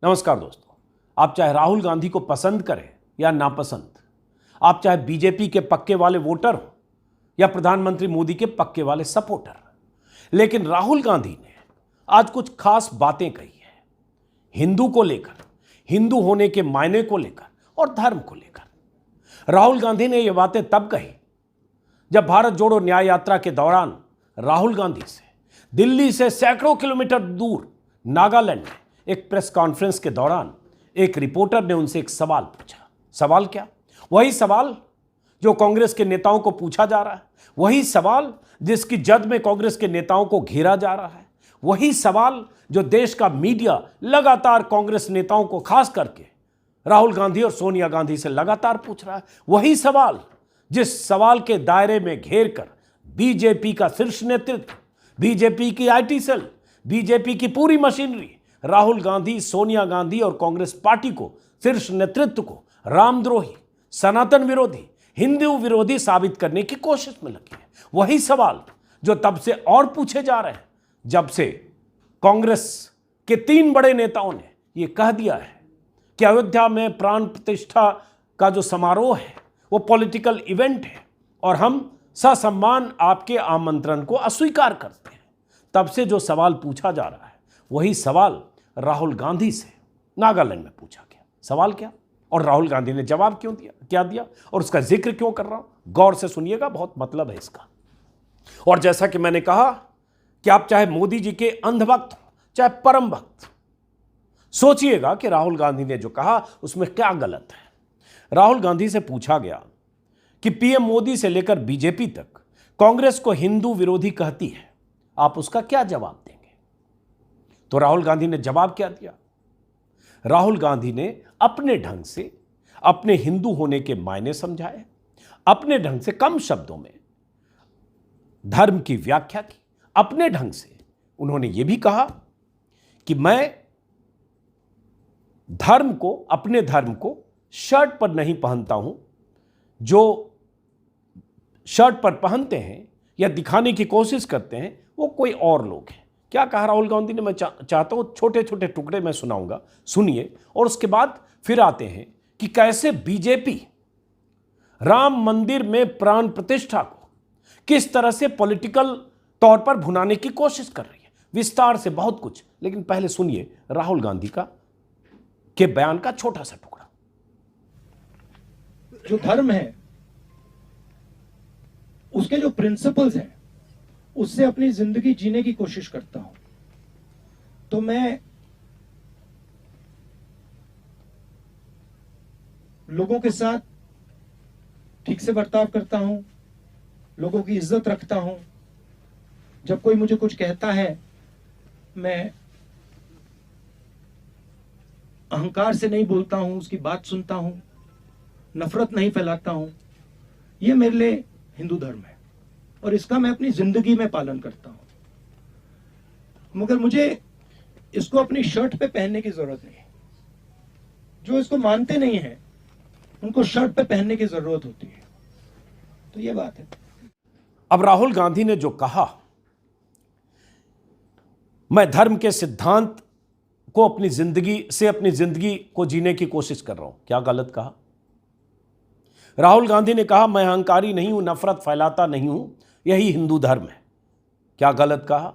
नमस्कार दोस्तों, आप चाहे राहुल गांधी को पसंद करें या नापसंद, आप चाहे बीजेपी के पक्के वाले वोटर हो या प्रधानमंत्री मोदी के पक्के वाले सपोर्टर, लेकिन राहुल गांधी ने आज कुछ खास बातें कही है हिंदू को लेकर, हिंदू होने के मायने को लेकर और धर्म को लेकर। राहुल गांधी ने यह बातें तब कही जब भारत जोड़ो न्याय यात्रा के दौरान राहुल गांधी से दिल्ली से सैकड़ों किलोमीटर दूर नागालैंड में एक प्रेस कॉन्फ्रेंस के दौरान एक रिपोर्टर ने उनसे एक सवाल पूछा। सवाल क्या? वही सवाल जो कांग्रेस के नेताओं को पूछा जा रहा है, वही सवाल जिसकी जद में कांग्रेस के नेताओं को घेरा जा रहा है, वही सवाल जो देश का मीडिया लगातार कांग्रेस नेताओं को, खास करके राहुल गांधी और सोनिया गांधी से लगातार पूछ रहा है, वही सवाल जिस सवाल के दायरे में घेर कर बीजेपी का शीर्ष नेतृत्व, बीजेपी की आईटी सेल, बीजेपी की पूरी मशीनरी राहुल गांधी, सोनिया गांधी और कांग्रेस पार्टी को, शीर्ष नेतृत्व को रामद्रोही, सनातन विरोधी, हिंदू विरोधी साबित करने की कोशिश में लगी है। वही सवाल जो तब से और पूछे जा रहे हैं जब से कांग्रेस के 3 बड़े नेताओं ने यह कह दिया है कि अयोध्या में प्राण प्रतिष्ठा का जो समारोह है वो पॉलिटिकल इवेंट है और हम ससम्मान आपके आमंत्रण को अस्वीकार करते हैं। तब से जो सवाल पूछा जा रहा है वही सवाल राहुल गांधी से नागालैंड में पूछा गया। सवाल क्या और राहुल गांधी ने जवाब क्यों दिया, क्या दिया और उसका जिक्र क्यों कर रहा हूं, गौर से सुनिएगा, बहुत मतलब है इसका। और जैसा कि मैंने कहा कि आप चाहे मोदी जी के अंधभक्त हो चाहे परम भक्त, सोचिएगा कि राहुल गांधी ने जो कहा उसमें क्या गलत है। राहुल गांधी से पूछा गया कि पीएम मोदी से लेकर बीजेपी तक कांग्रेस को हिंदू विरोधी कहती है, आप उसका क्या जवाब देंगे? तो राहुल गांधी ने जवाब क्या दिया? राहुल गांधी ने अपने ढंग से अपने हिंदू होने के मायने समझाए, अपने ढंग से कम शब्दों में धर्म की व्याख्या की, अपने ढंग से उन्होंने यह भी कहा कि मैं अपने धर्म को शर्ट पर नहीं पहनता हूं, जो शर्ट पर पहनते हैं या दिखाने की कोशिश करते हैं वो कोई और लोग हैं। क्या कहा राहुल गांधी ने? मैं चाहता हूं छोटे छोटे टुकड़े मैं सुनाऊंगा, सुनिए, और उसके बाद फिर आते हैं कि कैसे बीजेपी राम मंदिर में प्राण प्रतिष्ठा को किस तरह से पॉलिटिकल तौर पर भुनाने की कोशिश कर रही है। विस्तार से बहुत कुछ, लेकिन पहले सुनिए राहुल गांधी के बयान का छोटा सा टुकड़ा। जो धर्म है उसके जो प्रिंसिपल्स हैं उससे अपनी जिंदगी जीने की कोशिश करता हूं। तो मैं लोगों के साथ ठीक से बर्ताव करता हूं, लोगों की इज्जत रखता हूं। जब कोई मुझे कुछ कहता है मैं अहंकार से नहीं बोलता हूं, उसकी बात सुनता हूं, नफरत नहीं फैलाता हूं। यह मेरे लिए हिंदू धर्म है और इसका मैं अपनी जिंदगी में पालन करता हूं। मगर मुझे इसको अपनी शर्ट पे पहनने की जरूरत नहीं है। जो इसको मानते नहीं है उनको शर्ट पे पहनने की जरूरत होती है। तो ये बात है। अब राहुल गांधी ने जो कहा, मैं धर्म के सिद्धांत को अपनी जिंदगी को जीने की कोशिश कर रहा हूं, क्या गलत कहा? राहुल गांधी ने कहा मैं अहंकारी नहीं हूं, नफरत फैलाता नहीं हूं, यही हिंदू धर्म है, क्या गलत कहा?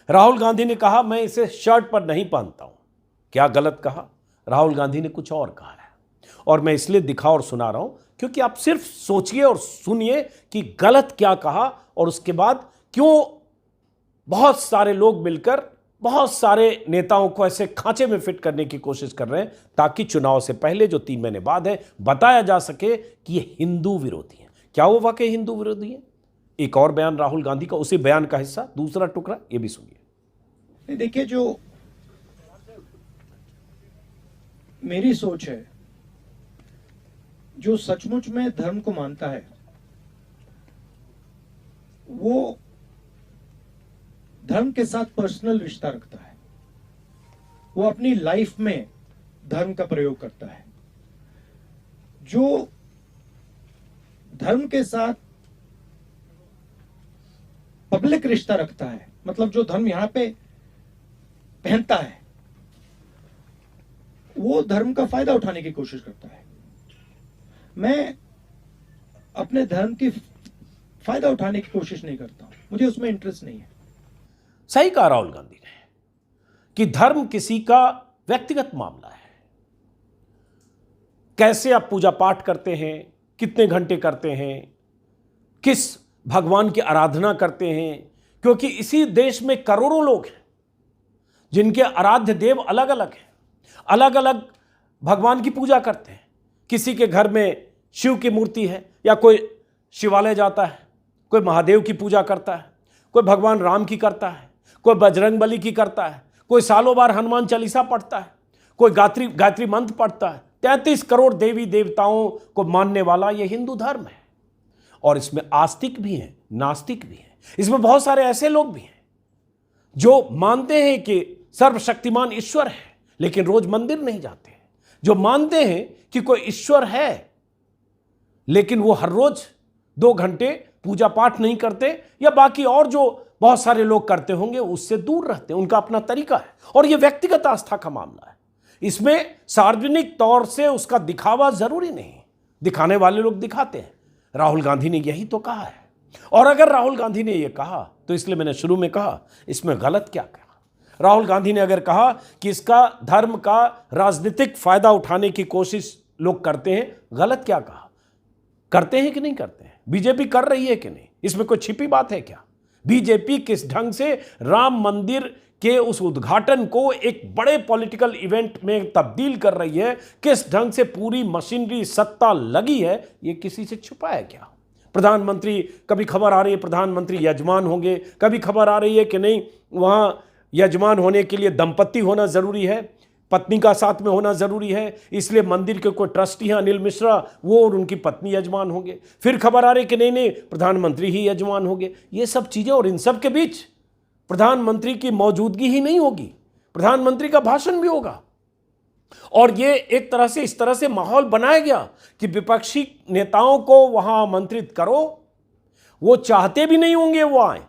राहुल गांधी ने कहा मैं इसे शर्ट पर नहीं पहनता हूं, क्या गलत कहा? राहुल गांधी ने कुछ और कहा है और मैं इसलिए दिखा और सुना रहा हूं क्योंकि आप सिर्फ सोचिए और सुनिए कि गलत क्या कहा और उसके बाद क्यों बहुत सारे लोग मिलकर बहुत सारे नेताओं को ऐसे खांचे में फिट करने की कोशिश कर रहे हैं ताकि चुनाव से पहले जो 3 महीने बाद है बताया जा सके कि ये हिंदू विरोधी है। क्या वो वाकई हिंदू विरोधी है? एक और बयान राहुल गांधी का, उसी बयान का हिस्सा, दूसरा टुकड़ा, ये भी सुनिए। देखिए, जो मेरी सोच है, जो सचमुच में धर्म को मानता है वो धर्म के साथ पर्सनल रिश्ता रखता है, वो अपनी लाइफ में धर्म का प्रयोग करता है। जो धर्म के साथ पब्लिक रिश्ता रखता है, मतलब जो धर्म यहां पे पहनता है, वो धर्म का फायदा उठाने की कोशिश करता है। मैं अपने धर्म की फायदा उठाने की कोशिश नहीं करता हूं, मुझे उसमें इंटरेस्ट नहीं है। सही कहा राहुल गांधी ने कि धर्म किसी का व्यक्तिगत मामला है। कैसे आप पूजा पाठ करते हैं, कितने घंटे करते हैं, किस भगवान की आराधना करते हैं, क्योंकि इसी देश में करोड़ों लोग हैं जिनके आराध्य देव अलग अलग हैं, अलग अलग भगवान की पूजा करते हैं। किसी के घर में शिव की मूर्ति है या कोई शिवालय जाता है, कोई महादेव की पूजा करता है, कोई भगवान राम की करता है, कोई बजरंग बली की करता है, कोई सालों बार हनुमान चालीसा पढ़ता है, कोई गायत्री मंत्र पढ़ता है। 33 करोड़ देवी देवताओं को मानने वाला यह हिंदू धर्म है। और इसमें आस्तिक भी हैं, नास्तिक भी हैं। इसमें बहुत सारे ऐसे लोग भी हैं जो मानते हैं कि सर्वशक्तिमान ईश्वर है लेकिन रोज मंदिर नहीं जाते, जो मानते हैं कि कोई ईश्वर है लेकिन वो हर रोज 2 घंटे पूजा पाठ नहीं करते, या बाकी और जो बहुत सारे लोग करते होंगे उससे दूर रहते हैं। उनका अपना तरीका है और यह व्यक्तिगत आस्था का मामला है। इसमें सार्वजनिक तौर से उसका दिखावा जरूरी नहीं, दिखाने वाले लोग दिखाते हैं। राहुल गांधी ने यही तो कहा है। और अगर राहुल गांधी ने यह कहा तो इसलिए मैंने शुरू में कहा इसमें गलत क्या कहा। राहुल गांधी ने अगर कहा कि इसका धर्म का राजनीतिक फायदा उठाने की कोशिश लोग करते हैं, गलत क्या कहा। करते हैं कि नहीं करते हैं? बीजेपी कर रही है कि नहीं? इसमें कोई छिपी बात है क्या? बीजेपी किस ढंग से राम मंदिर के उस उद्घाटन को एक बड़े पॉलिटिकल इवेंट में तब्दील कर रही है, किस ढंग से पूरी मशीनरी सत्ता लगी है, ये किसी से छुपा है क्या? प्रधानमंत्री, कभी खबर आ रही है प्रधानमंत्री यजमान होंगे, कभी खबर आ रही है कि नहीं वहां यजमान होने के लिए दंपति होना जरूरी है, पत्नी का साथ में होना जरूरी है, इसलिए मंदिर के कोई ट्रस्टी हैं अनिल मिश्रा, वो और उनकी पत्नी यजमान होंगे। फिर खबर आ रही कि नहीं प्रधानमंत्री ही यजमान होंगे। ये सब चीजें, और इन सब के बीच प्रधानमंत्री की मौजूदगी ही नहीं होगी, प्रधानमंत्री का भाषण भी होगा। और ये एक तरह से इस तरह से माहौल बनाया गया कि विपक्षी नेताओं को वहां आमंत्रित करो, वो चाहते भी नहीं होंगे वो आए,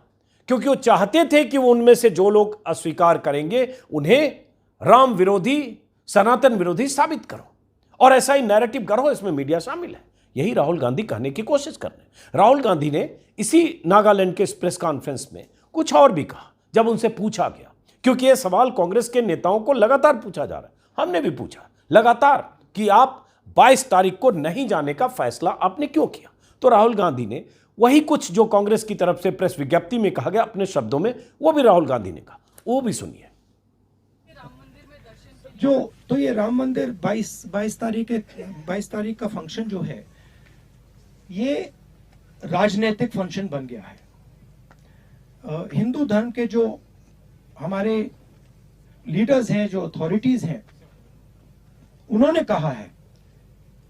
क्योंकि वो चाहते थे कि वो उनमें से जो लोग अस्वीकार करेंगे उन्हें राम विरोधी, सनातन विरोधी साबित करो, और ऐसा ही नैरेटिव करो। इसमें मीडिया शामिल है। यही राहुल गांधी कहने की कोशिश कर रहे हैं। राहुल गांधी ने इसी नागालैंड के प्रेस कॉन्फ्रेंस में कुछ और भी कहा जब उनसे पूछा गया, क्योंकि यह सवाल कांग्रेस के नेताओं को लगातार पूछा जा रहा है, हमने भी पूछा लगातार कि आप 22 तारीख को नहीं जाने का फैसला आपने क्यों किया। तो राहुल गांधी ने वही कुछ जो कांग्रेस की तरफ से प्रेस विज्ञप्ति में कहा गया अपने शब्दों में, वो भी राहुल गांधी ने कहा, वो भी सुनिए। तो ये राम मंदिर 22 तारीख का फंक्शन जो है, ये राजनीतिक फंक्शन बन गया है। हिंदू धर्म के जो हमारे लीडर्स हैं, जो अथॉरिटीज हैं, उन्होंने कहा है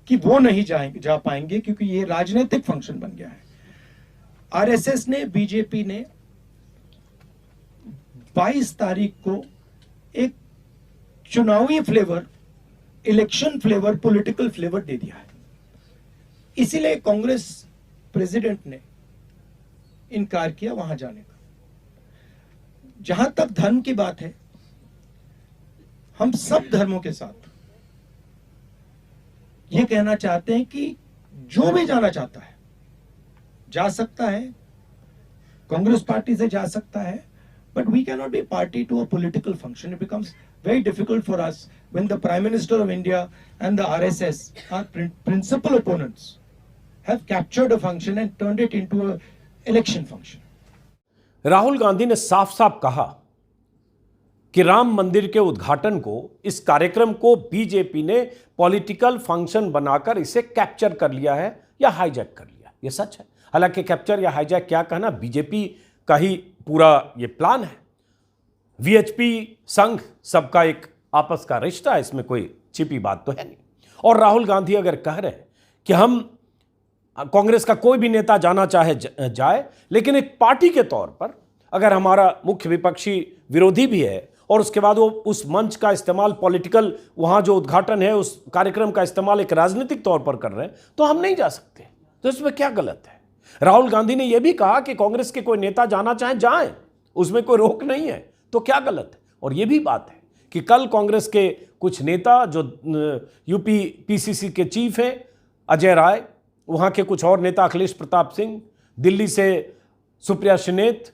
कि वो नहीं जा पाएंगे क्योंकि ये राजनीतिक फंक्शन बन गया है। आरएसएस ने, बीजेपी ने 22 तारीख को एक चुनावी flavour, election flavour, political flavour दे दिया है। इसीलिए कांग्रेस प्रेसिडेंट ने इनकार किया वहां जाने का। जहां तक धर्म की बात है, हम सब धर्मों के साथ यह कहना चाहते हैं कि जो भी जाना चाहता है जा सकता है, कांग्रेस पार्टी से जा सकता है, but we cannot be party to a political function. It becomes very difficult for us when the Prime Minister of India and the RSS, our principal opponents, have captured a function and turned it into a election function. Rahul Gandhi ने साफ साफ कहा कि राम मंदिर के उद्घाटन को, इस कार्यक्रम को बीजेपी ने पॉलिटिकल फंक्शन बनाकर इसे कैप्चर कर लिया है या हाईजैक कर लिया। यह सच है। हालांकि कैप्चर या हाईजैक क्या कहना, बीजेपी का ही पूरा ये प्लान है। वीएचपी संघ सबका एक आपस का रिश्ता है, इसमें कोई छिपी बात तो है नहीं। और राहुल गांधी अगर कह रहे हैं कि हम कांग्रेस का कोई भी नेता जाना चाहे जाए, लेकिन एक पार्टी के तौर पर अगर हमारा मुख्य विपक्षी विरोधी भी है और उसके बाद वो उस मंच का इस्तेमाल पॉलिटिकल, वहां जो उद्घाटन है उस कार्यक्रम का इस्तेमाल एक राजनीतिक तौर पर कर रहे हैं, तो हम नहीं जा सकते। तो इसमें क्या गलत है? राहुल गांधी ने यह भी कहा कि कांग्रेस के कोई नेता जाना चाहे जाएं, उसमें कोई रोक नहीं है, तो क्या गलत है? और यह भी बात है कि कल कांग्रेस के कुछ नेता जो यूपी पीसीसी के चीफ हैं अजय राय, वहाँ के कुछ और नेता अखिलेश प्रताप सिंह, दिल्ली से सुप्रिया सुनेत,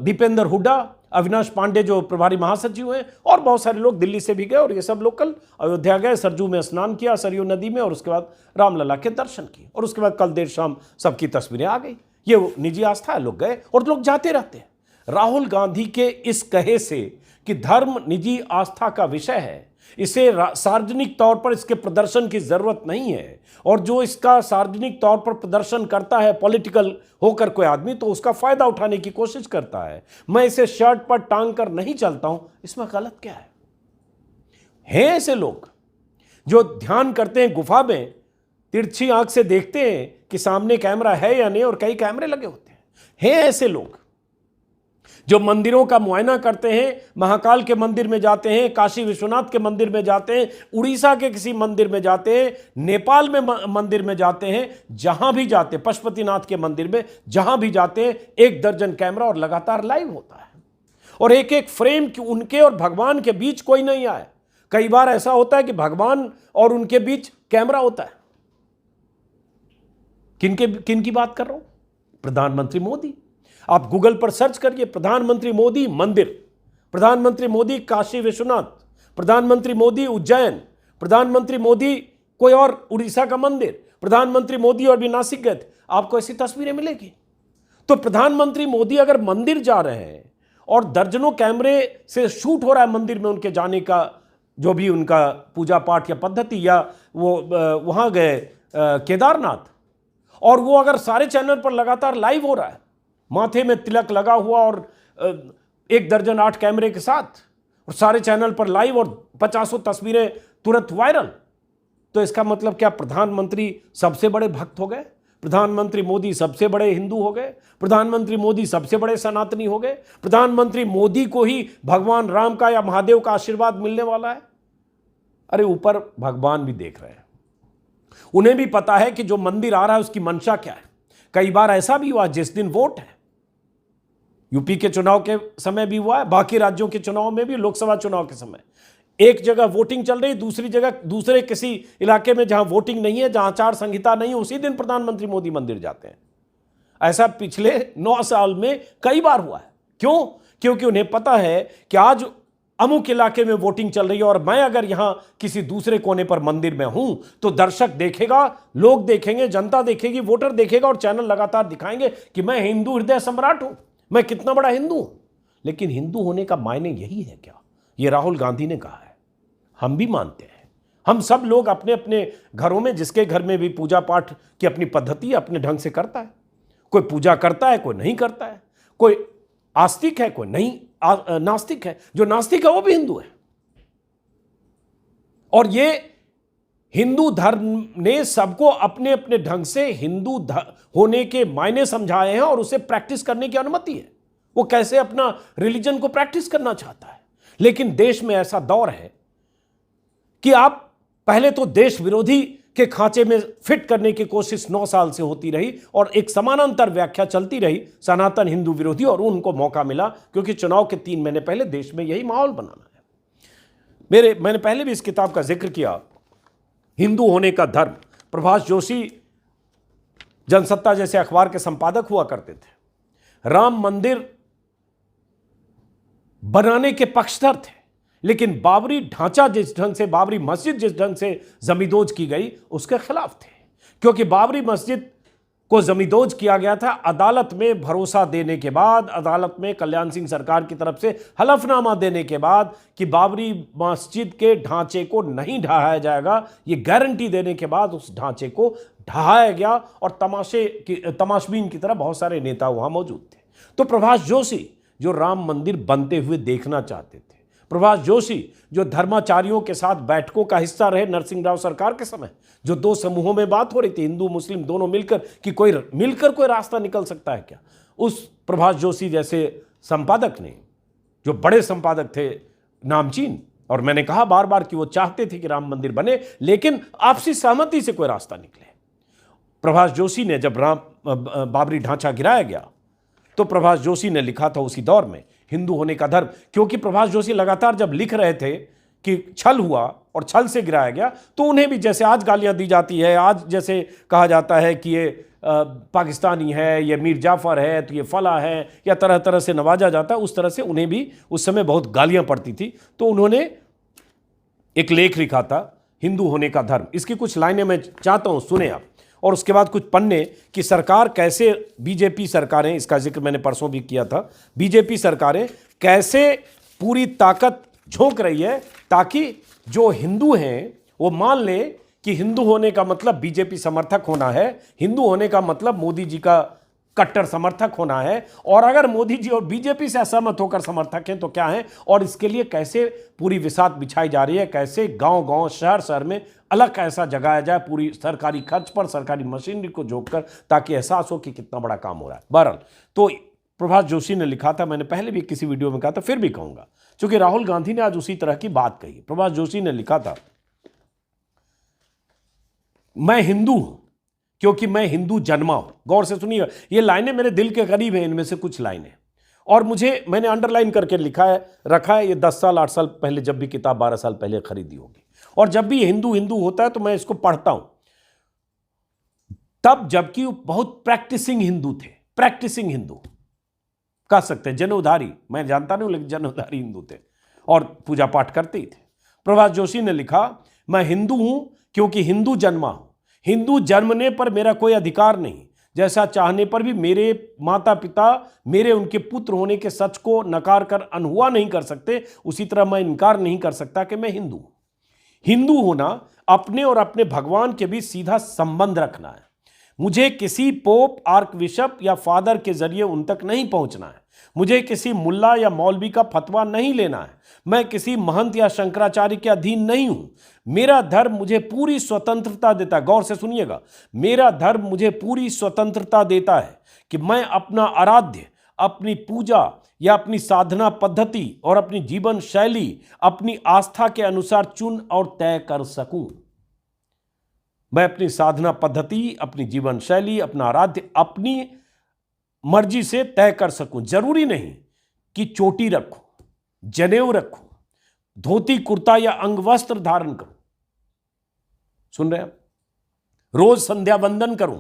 दीपेंद्र हुड्डा, अविनाश पांडे जो प्रभारी महासचिव हैं, और बहुत सारे लोग दिल्ली से भी गए। और ये सब लोग कल अयोध्या गए, सरजू में स्नान किया सरयू नदी में, और उसके बाद रामलला के दर्शन किए, और उसके बाद कल देर शाम सबकी तस्वीरें आ गई। ये निजी आस्था है, लोग गए और लोग जाते रहते हैं। राहुल गांधी के इस कहे से कि धर्म निजी आस्था का विषय है, इसे सार्वजनिक तौर पर इसके प्रदर्शन की जरूरत नहीं है, और जो इसका सार्वजनिक तौर पर प्रदर्शन करता है पॉलिटिकल होकर कोई आदमी, तो उसका फायदा उठाने की कोशिश करता है। मैं इसे शर्ट पर टांग कर नहीं चलता हूं, इसमें गलत क्या है ऐसे लोग जो ध्यान करते हैं गुफा में, तिरछी आंख से देखते हैं कि सामने कैमरा है या नहीं, और कई कैमरे लगे होते हैं ऐसे लोग जो मंदिरों का मुआयना करते हैं, महाकाल के मंदिर में जाते हैं, काशी विश्वनाथ के मंदिर में जाते हैं, उड़ीसा के किसी मंदिर में जाते हैं, नेपाल में मंदिर में जाते हैं, जहां भी जाते हैं, पशुपतिनाथ के मंदिर में जहां भी जाते हैं, 1 दर्जन कैमरा और लगातार लाइव होता है, और एक एक फ्रेम की उनके और भगवान के बीच कोई नहीं आए। कई बार ऐसा होता है कि भगवान और उनके बीच कैमरा होता है। किन की बात कर रहा हूं? प्रधानमंत्री मोदी। आप गूगल पर सर्च करिए प्रधानमंत्री मोदी मंदिर, प्रधानमंत्री मोदी काशी विश्वनाथ, प्रधानमंत्री मोदी उज्जैन, प्रधानमंत्री मोदी कोई और उड़ीसा का मंदिर, प्रधानमंत्री मोदी और भी नासिक गए थे, आपको ऐसी तस्वीरें मिलेगी। तो प्रधानमंत्री मोदी अगर मंदिर जा रहे हैं और दर्जनों कैमरे से शूट हो रहा है मंदिर में उनके जाने का, जो भी उनका पूजा पाठ या पद्धति, या वो वहां गए केदारनाथ, और वो अगर सारे चैनल पर लगातार लाइव हो रहा है, माथे में तिलक लगा हुआ और 1 दर्जन 8 कैमरे के साथ, और सारे चैनल पर लाइव, और 50 तस्वीरें तुरंत वायरल, तो इसका मतलब क्या प्रधानमंत्री सबसे बड़े भक्त हो गए? प्रधानमंत्री मोदी सबसे बड़े हिंदू हो गए? प्रधानमंत्री मोदी सबसे बड़े सनातनी हो गए? प्रधानमंत्री मोदी को ही भगवान राम का या महादेव का आशीर्वाद मिलने वाला है? अरे ऊपर भगवान भी देख रहे हैं, उन्हें भी पता है कि जो मंदिर आ रहा है उसकी मंशा क्या है। कई बार ऐसा भी हुआ, जिस दिन वोट है, यूपी के चुनाव के समय भी हुआ है, बाकी राज्यों के चुनाव में भी, लोकसभा चुनाव के समय एक जगह वोटिंग चल रही, दूसरी जगह दूसरे किसी इलाके में जहां वोटिंग नहीं है, जहां आचार संहिता नहीं है, उसी दिन प्रधानमंत्री मोदी मंदिर जाते हैं। ऐसा पिछले 9 साल में कई बार हुआ है। क्यों? क्योंकि उन्हें पता है कि आज अमुक इलाके में वोटिंग चल रही है, और मैं अगर यहां किसी दूसरे कोने पर मंदिर में हूं तो दर्शक देखेगा, लोग देखेंगे, जनता देखेगी, वोटर देखेगा, और चैनल लगातार दिखाएंगे कि मैं हिंदू हृदय सम्राट हूं, मैं कितना बड़ा हिंदू हूं। लेकिन हिंदू होने का मायने यही है क्या? यह राहुल गांधी ने कहा है, हम भी मानते हैं। हम सब लोग अपने अपने घरों में, जिसके घर में भी पूजा पाठ की अपनी पद्धति अपने ढंग से करता है, कोई पूजा करता है, कोई नहीं करता है, कोई आस्तिक है, कोई नहीं नास्तिक है। जो नास्तिक है वो भी हिंदू है, और ये हिंदू धर्म ने सबको अपने अपने ढंग से हिंदू होने के मायने समझाए हैं, और उसे प्रैक्टिस करने की अनुमति है। वो कैसे अपना रिलीजन को प्रैक्टिस करना चाहता है। लेकिन देश में ऐसा दौर है कि आप पहले तो देश विरोधी के खांचे में फिट करने की कोशिश 9 साल से होती रही, और एक समानांतर व्याख्या चलती रही सनातन हिंदू विरोधी, और उनको मौका मिला क्योंकि चुनाव के 3 महीने पहले देश में यही माहौल बनाना है। मैंने पहले भी इस किताब का जिक्र किया, हिंदू होने का धर्म। प्रभाष जोशी जनसत्ता जैसे अखबार के संपादक हुआ करते थे। राम मंदिर बनाने के पक्षधर थे, लेकिन बाबरी ढांचा जिस ढंग से, बाबरी मस्जिद जिस ढंग से जमींदोज की गई, उसके खिलाफ थे। क्योंकि बाबरी मस्जिद को जमींदोज किया गया था अदालत में भरोसा देने के बाद, अदालत में कल्याण सिंह सरकार की तरफ से हलफनामा देने के बाद कि बाबरी मस्जिद के ढांचे को नहीं ढहाया जाएगा, ये गारंटी देने के बाद उस ढांचे को ढहाया गया, और तमाशबीन की तरह बहुत सारे नेता वहां मौजूद थे। तो प्रभाष जोशी जो राम मंदिर बनते हुए देखना चाहते थे, प्रभाष जोशी जो धर्माचार्यों के साथ बैठकों का हिस्सा रहे नरसिंह राव सरकार के समय, जो 2 समूहों में बात हो रही थी, हिंदू मुस्लिम दोनों मिलकर, कि कोई मिलकर कोई रास्ता निकल सकता है क्या, उस प्रभाष जोशी जैसे संपादक ने, जो बड़े संपादक थे नामचीन, और मैंने कहा बार बार कि वो चाहते थे कि राम मंदिर बने, लेकिन आपसी सहमति से कोई रास्ता निकले। प्रभाष जोशी ने जब बाबरी ढांचा गिराया गया, तो प्रभाष जोशी ने लिखा था उसी दौर में, हिंदू होने का धर्म, क्योंकि प्रभाष जोशी लगातार जब लिख रहे थे कि छल हुआ और छल से गिराया गया, तो उन्हें भी जैसे आज गालियां दी जाती है, आज जैसे कहा जाता है कि ये पाकिस्तानी है, ये मीर जाफर है, तो ये फला है, या तरह तरह से नवाजा जाता है, उस तरह से उन्हें भी उस समय बहुत गालियां पड़ती थी। तो उन्होंने एक लेख लिखा था, हिंदू होने का धर्म। इसकी कुछ लाइनें मैं चाहता हूं सुने आप, और उसके बाद कुछ पन्ने कि सरकार कैसे, बीजेपी सरकारें, इसका जिक्र मैंने परसों भी किया था, बीजेपी सरकारें कैसे पूरी ताकत झोंक रही है ताकि जो हिंदू हैं वो मान ले कि हिंदू होने का मतलब बीजेपी समर्थक होना है, हिंदू होने का मतलब मोदी जी का कट्टर समर्थक होना है, और अगर मोदी जी और बीजेपी से असहमत होकर समर्थक हैं तो क्या है, और इसके लिए कैसे पूरी विसात बिछाई जा रही है, कैसे गांव-गांव, शहर-शहर में अलग ऐसा जगाया जाए पूरी सरकारी खर्च पर, सरकारी मशीनरी को झोंककर, ताकि एहसास हो कि कितना बड़ा काम हो रहा है। बहरहाल, तो प्रभाष जोशी ने लिखा था, मैंने पहले भी किसी वीडियो में कहा था, फिर भी कहूंगा, क्योंकि राहुल गांधी ने आज उसी तरह की बात कही। प्रभाष जोशी ने लिखा था, मैं हिंदू हूं क्योंकि मैं हिंदू जन्मा हूं। गौर से सुनिएगा, ये लाइनें मेरे दिल के करीब हैं, इनमें से कुछ लाइनें, और मैंने अंडरलाइन करके रखा है। ये 10 साल 8 साल पहले जब भी किताब 12 साल पहले खरीदी होगी, और जब भी हिंदू हिंदू होता है तो मैं इसको पढ़ता हूं, तब जबकि वो बहुत प्रैक्टिसिंग हिंदू थे, प्रैक्टिसिंग हिंदू कह सकते हैं, जनेऊधारी, मैं जानता नहीं, लेकिन जनेऊधारी हिंदू थे और पूजा पाठ करते ही थे। प्रभाष जोशी ने लिखा, मैं हिंदू हूं क्योंकि हिंदू जन्मा हूं। हिंदू जन्मने पर मेरा कोई अधिकार नहीं, जैसा चाहने पर भी मेरे माता पिता मेरे उनके पुत्र होने के सच को नकार कर अनहुआ नहीं कर सकते, उसी तरह मैं इनकार नहीं कर सकता कि मैं हिंदू हूं। हिंदू होना अपने और अपने भगवान के बीच सीधा संबंध रखना है। मुझे किसी पोप, आर्कबिशप या फादर के जरिए उन तक नहीं पहुंचना है। मुझे किसी मुल्ला या मौलवी का फतवा नहीं लेना है। मैं किसी महंत या शंकराचार्य के अधीन नहीं हूं। मेरा धर्म मुझे पूरी स्वतंत्रता देता है, गौर से सुनिएगा, मेरा धर्म मुझे पूरी स्वतंत्रता देता है कि मैं अपना आराध्य, अपनी पूजा या अपनी साधना पद्धति और अपनी जीवन शैली अपनी आस्था के अनुसार चुन और तय कर सकूं। मैं अपनी साधना पद्धति, अपनी जीवन शैली, अपना आराध्य अपनी मर्जी से तय कर सकूं। जरूरी नहीं कि चोटी रखूं, जनेऊ रखूं, धोती कुर्ता या अंगवस्त्र धारण करूं। सुन रहे हैं आप? रोज संध्या वंदन करूं,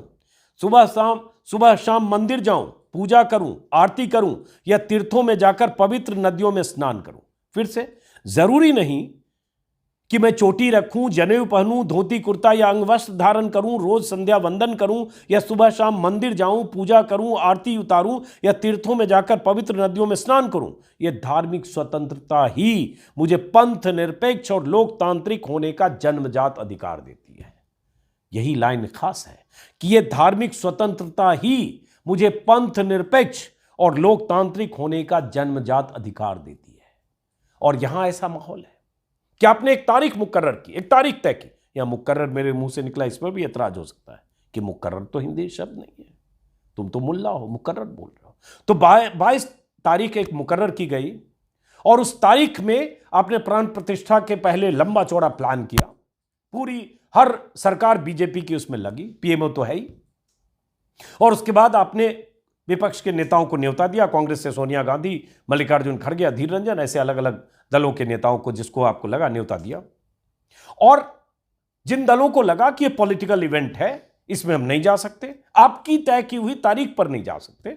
सुबह शाम मंदिर जाऊं, पूजा करूं, आरती करूं, या तीर्थों में जाकर पवित्र नदियों में स्नान करूं। फिर से, जरूरी नहीं कि मैं चोटी रखूं, जनेऊ पहनूं, धोती कुर्ता या अंगवस्त्र धारण करूं, रोज संध्या वंदन करूं, या सुबह शाम मंदिर जाऊं, पूजा करूं, आरती उतारूं, या तीर्थों में जाकर पवित्र नदियों में स्नान करूं। यह धार्मिक स्वतंत्रता ही मुझे पंथ निरपेक्ष और लोकतांत्रिक होने का जन्मजात अधिकार देती है। यही लाइन खास है कि यह धार्मिक स्वतंत्रता ही मुझे पंथ निरपेक्ष और लोकतांत्रिक होने का जन्मजात अधिकार देती है। और यहां ऐसा माहौल है कि आपने एक तारीख मुकर्रर की, एक तारीख तय की। या मुकर्रर मेरे मुंह से निकला, इस पर भी एतराज हो सकता है कि मुकर्रर तो हिंदी शब्द नहीं है, तुम तो मुल्ला हो, मुकर्रर बोल रहे हो। तो 22 तारीख एक मुकर्रर की गई, और उस तारीख में आपने प्राण प्रतिष्ठा के पहले लंबा चौड़ा प्लान किया। पूरी हर सरकार बीजेपी की उसमें लगी, पीएमओ तो है ही। और उसके बाद आपने विपक्ष के नेताओं को न्योता दिया, कांग्रेस से सोनिया गांधी, मल्लिकार्जुन खड़गे, अधीर रंजन, ऐसे अलग अलग दलों के नेताओं को जिसको आपको लगा न्योता दिया। और जिन दलों को लगा कि ये पॉलिटिकल इवेंट है, इसमें हम नहीं जा सकते, आपकी तय की हुई तारीख पर नहीं जा सकते,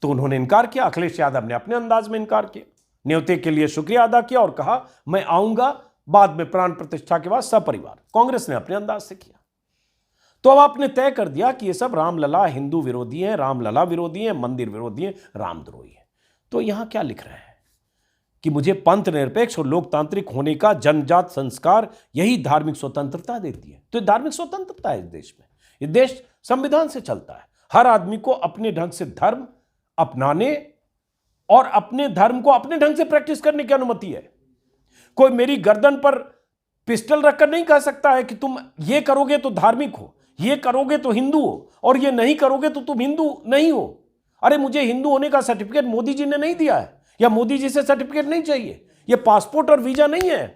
तो उन्होंने इनकार किया। अखिलेश यादव ने अपने अंदाज में इनकार किया, न्योते के लिए शुक्रिया अदा किया और कहा मैं आऊंगा बाद में प्राण प्रतिष्ठा के बाद सपरिवार। कांग्रेस ने अपने अंदाज से किया। तो अब आपने तय कर दिया कि ये सब रामलला हिंदू विरोधी हैं, रामलला विरोधी हैं, मंदिर विरोधी हैं, रामद्रोही हैं। तो यहां क्या लिख रहे हैं कि मुझे पंथ निरपेक्ष और लोकतांत्रिक होने का जन्मजात संस्कार यही धार्मिक स्वतंत्रता देती है। तो धार्मिक स्वतंत्रता है इस देश में। ये देश संविधान से चलता है। हर आदमी को अपने ढंग से धर्म अपनाने और अपने धर्म को अपने ढंग से प्रैक्टिस करने की अनुमति है। कोई मेरी गर्दन पर पिस्टल रखकर नहीं कह सकता है कि तुम ये करोगे तो धार्मिक हो, ये करोगे तो हिंदू हो, और ये नहीं करोगे तो तुम हिंदू नहीं हो। अरे मुझे हिंदू होने का सर्टिफिकेट मोदी जी ने नहीं दिया है, या मोदी जी से सर्टिफिकेट नहीं चाहिए। ये पासपोर्ट और वीजा नहीं है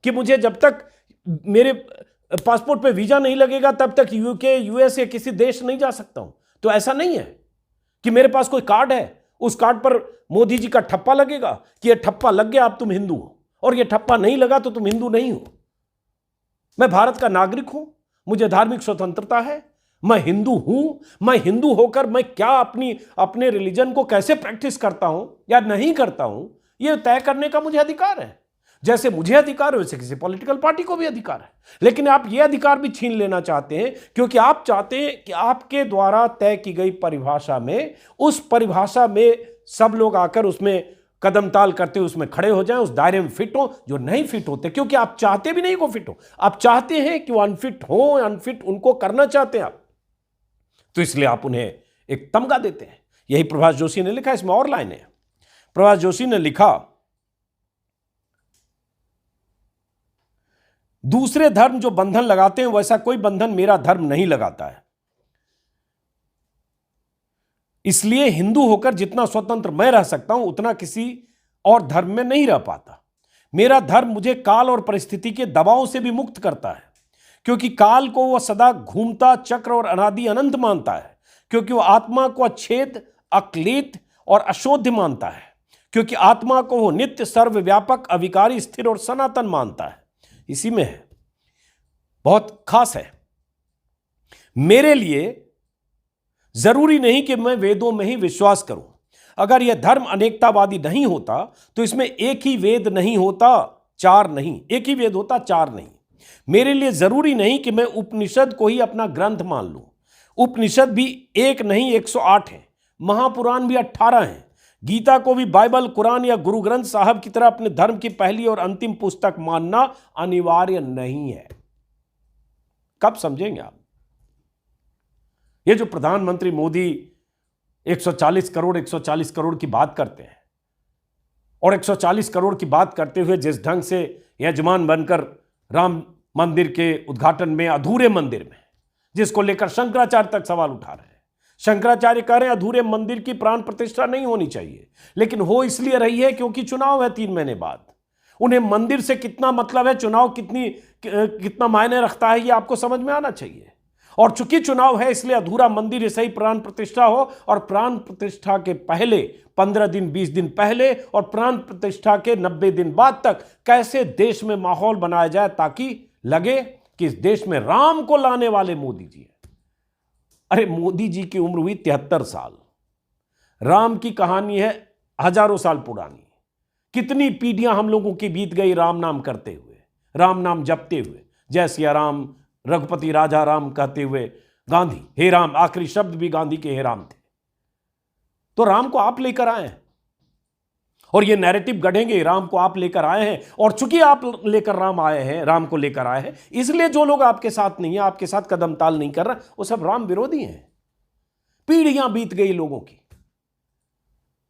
कि मुझे जब तक मेरे पासपोर्ट पे वीजा नहीं लगेगा तब तक यूके, यूएस या किसी देश नहीं जा सकता हूं। तो ऐसा नहीं है कि मेरे पास कोई कार्ड है उस कार्ड पर मोदी जी का ठप्पा लगेगा कि यह ठप्पा लग गया अब तुम हिंदू हो, और यह ठप्पा नहीं लगा तो तुम हिंदू नहीं हो। मैं भारत का नागरिक हूं, मुझे धार्मिक स्वतंत्रता है, मैं हिंदू हूं। मैं हिंदू होकर मैं क्या अपने रिलीजन को कैसे प्रैक्टिस करता हूं या नहीं करता हूं, यह तय करने का मुझे अधिकार है। जैसे मुझे अधिकार है वैसे किसी पॉलिटिकल पार्टी को भी अधिकार है। लेकिन आप यह अधिकार भी छीन लेना चाहते हैं क्योंकि आप चाहते हैं कि आपके द्वारा तय की गई परिभाषा में, उस परिभाषा में सब लोग आकर उसमें कदम ताल करते उसमें खड़े हो जाएं, उस दायरे में फिट हो जो नहीं फिट होते, क्योंकि आप चाहते भी नहीं को फिट हो। आप चाहते हैं कि वो अनफिट हो, अनफिट उनको करना चाहते हैं आप, तो इसलिए आप उन्हें एक तमगा देते हैं। यही प्रभाष जोशी ने लिखा, इसमें और लाइनें हैं। प्रभाष जोशी ने लिखा, दूसरे धर्म जो बंधन लगाते हैं वैसा कोई बंधन मेरा धर्म नहीं लगाता है। इसलिए हिंदू होकर जितना स्वतंत्र मैं रह सकता हूं उतना किसी और धर्म में नहीं रह पाता। मेरा धर्म मुझे काल और परिस्थिति के दबाव से भी मुक्त करता है, क्योंकि काल को वह सदा घूमता चक्र और अनादि अनंत मानता है, क्योंकि वह आत्मा को अछेद, अक्लित और अशोध्य मानता है, क्योंकि आत्मा को वो नित्य, सर्वव्यापक, अविकारी, स्थिर और सनातन मानता है। इसी में है, बहुत खास है। मेरे लिए जरूरी नहीं कि मैं वेदों में ही विश्वास करूं। अगर यह धर्म अनेकतावादी नहीं होता तो इसमें एक ही वेद नहीं होता, चार नहीं। एक ही वेद होता, चार नहीं। मेरे लिए जरूरी नहीं कि मैं उपनिषद को ही अपना ग्रंथ मान लूं। उपनिषद भी एक नहीं 108 हैं, महापुराण भी 18 हैं। गीता को भी बाइबल, कुरान या गुरु ग्रंथ साहब की तरह अपने धर्म की पहली और अंतिम पुस्तक मानना अनिवार्य नहीं है। कब समझेंगे आप? ये जो प्रधानमंत्री मोदी 140 करोड़ की बात करते हैं, और 140 करोड़ की बात करते हुए जिस ढंग से यजमान बनकर राम मंदिर के उद्घाटन में, अधूरे मंदिर में, जिसको लेकर शंकराचार्य तक सवाल उठा रहे हैं। शंकराचार्य कह रहे हैं अधूरे मंदिर की प्राण प्रतिष्ठा नहीं होनी चाहिए, लेकिन हो इसलिए रही है क्योंकि चुनाव है 3 महीने बाद। उन्हें मंदिर से कितना मतलब है, चुनाव कितना मायने रखता है, ये आपको समझ में आना चाहिए। और चूंकि चुनाव है इसलिए अधूरा मंदिर ऐसे ही प्राण प्रतिष्ठा हो, और प्राण प्रतिष्ठा के पहले 15 दिन 20 दिन पहले और प्राण प्रतिष्ठा के 90 दिन बाद तक कैसे देश में माहौल बनाया जाए ताकि लगे कि इस देश में राम को लाने वाले मोदी जी हैं। अरे मोदी जी की उम्र हुई 73 साल। राम की कहानी है हजारों साल पुरानी। कितनी पीढ़ियां हम लोगों की बीत गई राम नाम करते हुए, राम नाम जपते हुए, जय सिया राम, रघुपति राजा राम कहते हुए। गांधी हे राम, आखिरी शब्द भी गांधी के हे राम थे। तो राम को आप लेकर आए हैं और ये नैरेटिव गढ़ेंगे राम को आप लेकर आए हैं, और चूंकि आप लेकर राम आए हैं, राम को लेकर आए हैं, इसलिए जो लोग आपके साथ नहीं है, आपके साथ कदम ताल नहीं कर रहे, वो सब राम विरोधी हैं। पीढ़ियां बीत गई लोगों की,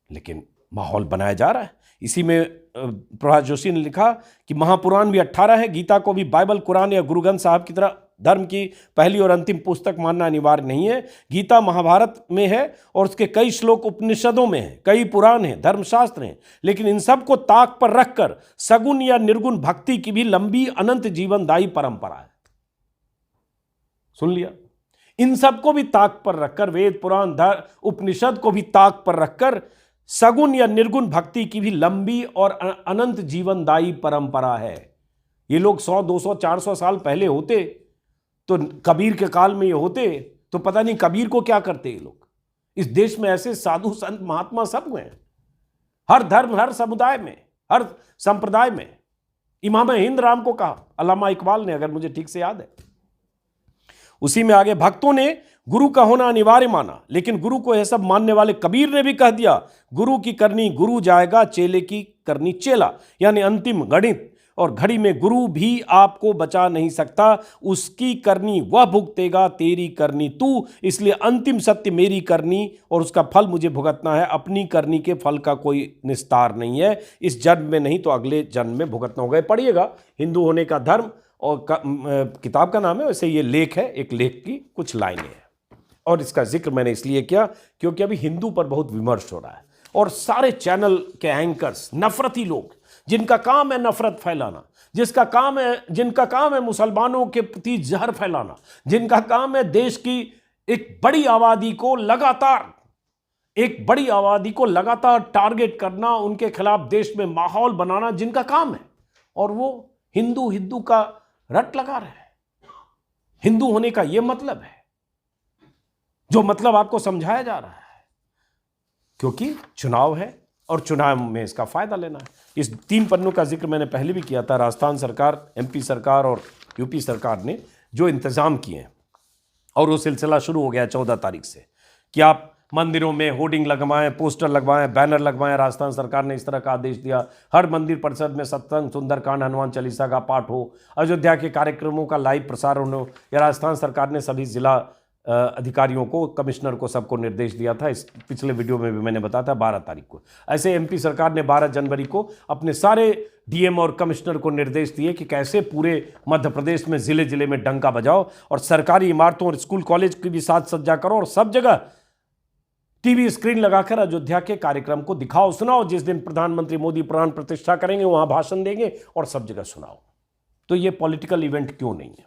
लेकिन माहौल बनाया जा रहा है। इसी में प्रभाष जोशी ने लिखा कि महापुराण भी 18 है, गीता को भी बाइबल, कुरान या गुरु ग्रंथ साहब की तरह धर्म की पहली और अंतिम पुस्तक मानना अनिवार्य नहीं है। गीता महाभारत में है और उसके कई श्लोक उपनिषदों में हैं, कई पुराण हैं, धर्मशास्त्र हैं, लेकिन इन सब को ताक पर रखकर सगुण या निर्गुण भक्ति की भी लंबी अनंत जीवनदायी परंपरा है। सुन लिया? इन सबको भी ताक पर रखकर, वेद पुराण उपनिषद को भी ताक पर रखकर सगुण या निर्गुण भक्ति की भी लंबी और अनंत जीवनदायी परंपरा है। ये लोग 100, 200, 400 साल पहले होते तो कबीर के काल में ये होते तो पता नहीं कबीर को क्या करते ये लोग। इस देश में ऐसे साधु संत महात्मा सब हुए हैं, हर धर्म, हर समुदाय में, हर संप्रदाय में। इमाम हिंद राम को कहा अल्लामा इकबाल ने, अगर मुझे ठीक से याद है। उसी में आगे, भक्तों ने गुरु का होना अनिवार्य माना, लेकिन गुरु को यह सब मानने वाले कबीर ने भी कह दिया गुरु की करनी गुरु जाएगा, चेले की करनी चेला। यानी अंतिम गणित और घड़ी में गुरु भी आपको बचा नहीं सकता, उसकी करनी वह भुगतेगा, तेरी करनी तू। इसलिए अंतिम सत्य मेरी करनी और उसका फल मुझे भुगतना है। अपनी करनी के फल का कोई निस्तार नहीं है, इस जन्म में नहीं तो अगले जन्म में भुगतना होगा। पढ़िएगा हिंदू होने का धर्म, और किताब का नाम है, वैसे ये लेख है, एक लेख की कुछ लाइनें हैं। और इसका जिक्र मैंने इसलिए किया क्योंकि अभी हिंदू पर बहुत विमर्श हो रहा है, और सारे चैनल के एंकर्स नफरती लोग, जिनका काम है नफरत फैलाना, जिनका काम है मुसलमानों के प्रति जहर फैलाना, जिनका काम है देश की एक बड़ी आबादी को लगातार एक बड़ी आबादी को लगातार टारगेट करना, उनके खिलाफ देश में माहौल बनाना जिनका काम है, और वो हिंदू हिंदू का रट लगा रहे हैं। हिंदू होने का यह मतलब है, जो मतलब आपको समझाया जा रहा है, क्योंकि चुनाव है और चुनाव में इसका फायदा लेना है। इस 3 पन्नों का जिक्र मैंने पहले भी किया था। राजस्थान सरकार, एमपी सरकार और यूपी सरकार ने जो इंतजाम किए हैं, और वो सिलसिला शुरू हो गया 14 तारीख से, कि आप मंदिरों में होर्डिंग लगवाएं, पोस्टर लगवाएं, बैनर लगवाएं। राजस्थान सरकार ने इस तरह का आदेश दिया। हर मंदिर परिसर में सत्संग, सुंदरकांड, हनुमान चालीसा का पाठ हो, अयोध्या के कार्यक्रमों का लाइव प्रसारण हो। या राजस्थान सरकार ने सभी जिला अधिकारियों को, कमिश्नर को, सबको निर्देश दिया था। इस पिछले वीडियो में भी मैंने बताया था 12 तारीख को। ऐसे एमपी सरकार ने 12 जनवरी को अपने सारे डीएम और कमिश्नर को निर्देश दिए कि कैसे पूरे मध्य प्रदेश में जिले जिले में डंका बजाओ, और सरकारी इमारतों और स्कूल कॉलेज की भी साज सज्जा करो, और सब जगह टीवी स्क्रीन लगाकर अयोध्या के कार्यक्रम को दिखाओ, सुनाओ। जिस दिन प्रधानमंत्री मोदी प्राण प्रतिष्ठा करेंगे वहां भाषण देंगे, और सब जगह सुनाओ। तो ये पॉलिटिकल इवेंट क्यों नहीं है?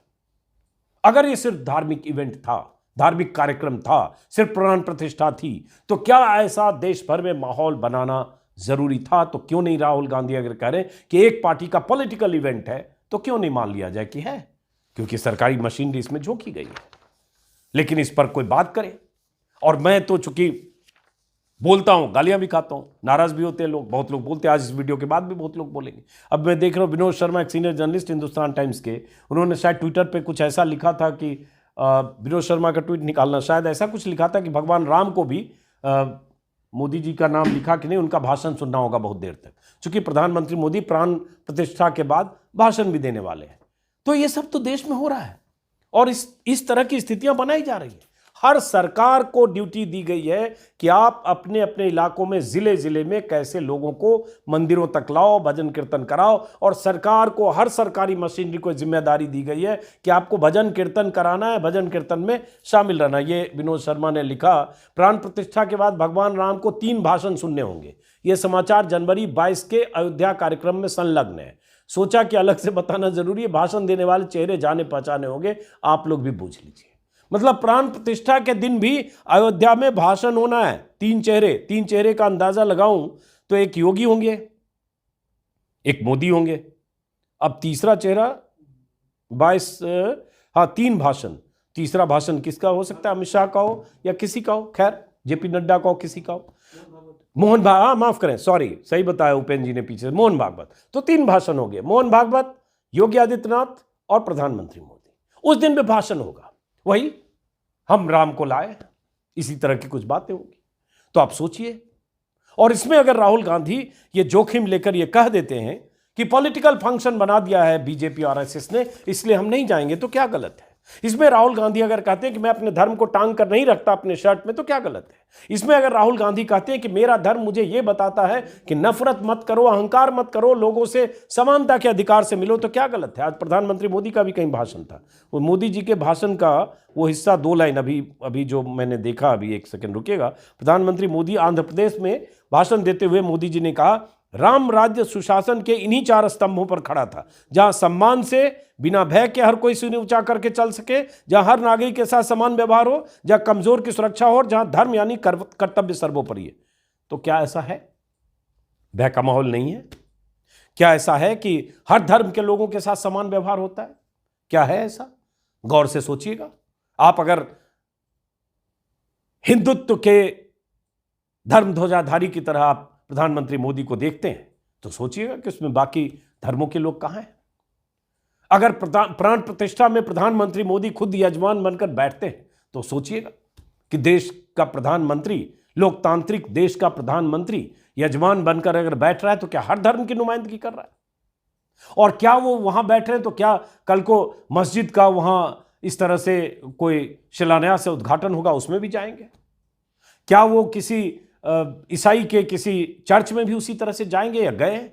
अगर ये सिर्फ धार्मिक इवेंट था, धार्मिक कार्यक्रम था, सिर्फ प्राण प्रतिष्ठा थी, तो क्या ऐसा देश भर में माहौल बनाना जरूरी था? तो क्यों नहीं राहुल गांधी अगर कह रहे हैं कि एक पार्टी का पॉलिटिकल इवेंट है, तो क्यों नहीं मान लिया जाए कि है? क्योंकि सरकारी मशीनरी इसमें झोंकी गई है। लेकिन इस पर कोई बात करे, और मैं तो चूंकि बोलता हूं, गालियां भी खाता हूं, नाराज भी होते हैं लोग, बहुत लोग बोलते हैं। आज इस वीडियो के बाद भी बहुत लोग बोलेंगे। अब मैं देख रहा हूं विनोद शर्मा, एक सीनियर जर्नलिस्ट हिंदुस्तान टाइम्स के, उन्होंने शायद ट्विटर पे कुछ ऐसा लिखा था कि विनोद शर्मा का ट्वीट निकालना, शायद ऐसा कुछ लिखा था कि भगवान राम को भी मोदी जी का नाम लिखा कि नहीं, उनका भाषण सुनना होगा बहुत देर तक, क्योंकि प्रधानमंत्री मोदी प्राण प्रतिष्ठा के बाद भाषण भी देने वाले हैं। तो ये सब तो देश में हो रहा है, और इस तरह की स्थितियां बनाई जा रही है। हर सरकार को ड्यूटी दी गई है कि आप अपने अपने इलाकों में, जिले जिले में कैसे लोगों को मंदिरों तक लाओ, भजन कीर्तन कराओ। और सरकार को, हर सरकारी मशीनरी को जिम्मेदारी दी गई है कि आपको भजन कीर्तन कराना है, भजन कीर्तन में शामिल रहना। ये विनोद शर्मा ने लिखा, प्राण प्रतिष्ठा के बाद भगवान राम को 3 भाषण सुनने होंगे। यह समाचार जनवरी 22 के अयोध्या कार्यक्रम में संलग्न है। सोचा कि अलग से बताना जरूरी है, भाषण देने वाले चेहरे जाने पहचाने होंगे, आप लोग भी पूछ लीजिए। मतलब प्राण प्रतिष्ठा के दिन भी अयोध्या में भाषण होना है। 3 चेहरे का अंदाजा लगाऊं तो एक योगी होंगे, एक मोदी होंगे, अब तीसरा चेहरा 3 भाषण। तीसरा भाषण किसका हो सकता है? अमित शाह का हो या किसी का हो, खैर जेपी नड्डा का हो, किसी का हो, मोहन भागवत, माफ करें, सॉरी, सही बताया उपेंद्र जी ने पीछे, मोहन भागवत। तो 3 भाषण हो गए, मोहन भागवत, योगी आदित्यनाथ और प्रधानमंत्री मोदी। उस दिन भी भाषण होगा, वही हम राम को लाए, इसी तरह की कुछ बातें होंगी। तो आप सोचिए, और इसमें अगर राहुल गांधी ये जोखिम लेकर ये कह देते हैं कि पॉलिटिकल फंक्शन बना दिया है बीजेपी और आरएसएस ने, इसलिए हम नहीं जाएंगे, तो क्या गलत है? इसमें राहुल गांधी अगर कहते हैं कि मैं अपने धर्म को टांग कर नहीं रखता अपने शर्ट में, तो क्या गलत है? इसमें अगर राहुल गांधी कहते हैं कि मेरा धर्म मुझे यह बताता है कि नफरत मत करो, अहंकार मत करो, लोगों से समानता के अधिकार से मिलो, तो क्या गलत है? आज प्रधानमंत्री मोदी का भी कहीं भाषण था, वो मोदी जी के भाषण का वो हिस्सा 2 लाइन अभी जो मैंने देखा, अभी 1 सेकंड रुकिएगा। प्रधानमंत्री मोदी आंध्र प्रदेश में भाषण देते हुए मोदी जी ने कहा, राम राज्य सुशासन के इन्हीं 4 स्तंभों पर खड़ा था, जहां सम्मान से बिना भय के हर कोई सिर ऊंचा करके चल सके, जहां हर नागरिक के साथ समान व्यवहार हो, जहां कमजोर की सुरक्षा हो, और जहां धर्म यानी कर्तव्य सर्वोपरि है। तो क्या ऐसा है? भय का माहौल नहीं है? क्या ऐसा है कि हर धर्म के लोगों के साथ समान व्यवहार होता है? क्या है ऐसा? गौर से सोचिएगा। आप अगर हिंदुत्व के धर्म ध्वजाधारी की तरह आप प्रधानमंत्री मोदी को देखते हैं, तो सोचिएगा कि उसमें बाकी धर्मों के लोग कहां हैं? अगर प्राण प्रतिष्ठा में प्रधानमंत्री मोदी खुद यजमान बनकर बैठते हैं, तो सोचिएगा कि देश का प्रधानमंत्री, लोकतांत्रिक देश का प्रधानमंत्री यजमान बनकर अगर बैठ रहा है, तो क्या हर धर्म की नुमाइंदगी कर रहा है? और क्या वो वहां बैठ रहे हैं तो क्या कल को मस्जिद का वहां इस तरह से कोई शिलान्यास से उद्घाटन होगा, उसमें भी जाएंगे? क्या वो किसी ईसाई के किसी चर्च में भी उसी तरह से जाएंगे या गए?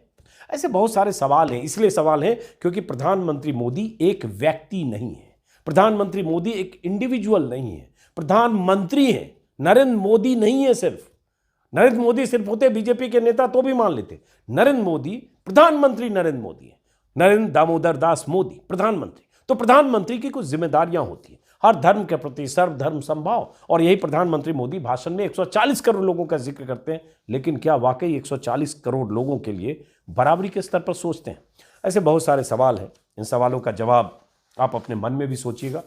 ऐसे बहुत सारे सवाल हैं। इसलिए सवाल हैं क्योंकि प्रधानमंत्री मोदी एक व्यक्ति नहीं है, प्रधानमंत्री मोदी एक इंडिविजुअल नहीं है, प्रधानमंत्री है, नरेंद्र मोदी नहीं है। सिर्फ नरेंद्र मोदी सिर्फ होते बीजेपी के नेता तो भी मान लेते, नरेंद्र मोदी प्रधानमंत्री नरेंद्र मोदी है, नरेंद्र दामोदर दास मोदी प्रधानमंत्री। तो प्रधानमंत्री की कुछ जिम्मेदारियां होती हैं। हर धर्म के प्रति सर्वधर्म समभाव। और यही प्रधानमंत्री मोदी भाषण में 140 करोड़ लोगों का जिक्र करते हैं, लेकिन क्या वाकई 140 करोड़ लोगों के लिए बराबरी के स्तर पर सोचते हैं? ऐसे बहुत सारे सवाल हैं। इन सवालों का जवाब आप अपने मन में भी सोचिएगा।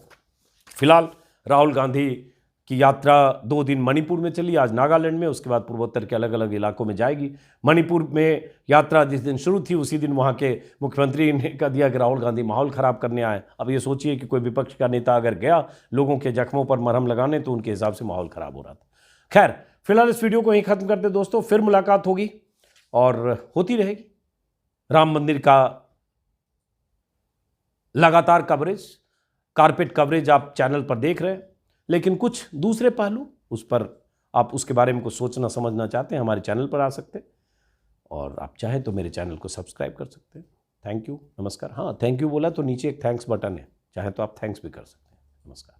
फिलहाल राहुल गांधी की यात्रा 2 दिन मणिपुर में चली, आज नागालैंड में, उसके बाद पूर्वोत्तर के अलग अलग इलाकों में जाएगी। मणिपुर में यात्रा जिस दिन शुरू थी उसी दिन वहाँ के मुख्यमंत्री ने कह दिया कि राहुल गांधी माहौल ख़राब करने आए। अब ये सोचिए कि कोई विपक्ष का नेता अगर गया लोगों के जख्मों पर मरहम लगाने, तो उनके हिसाब से माहौल ख़राब हो रहा था। खैर, फिलहाल इस वीडियो को यहीं ख़त्म करते दोस्तों, फिर मुलाकात होगी और होती रहेगी। राम मंदिर का लगातार कवरेज, कारपेट कवरेज आप चैनल पर देख रहे हैं, लेकिन कुछ दूसरे पहलू, उस पर आप उसके बारे में कुछ सोचना समझना चाहते हैं, हमारे चैनल पर आ सकते हैं और आप चाहें तो मेरे चैनल को सब्सक्राइब कर सकते हैं। थैंक यू, नमस्कार। हाँ, थैंक यू बोला तो नीचे एक थैंक्स बटन है, चाहे तो आप थैंक्स भी कर सकते हैं। नमस्कार।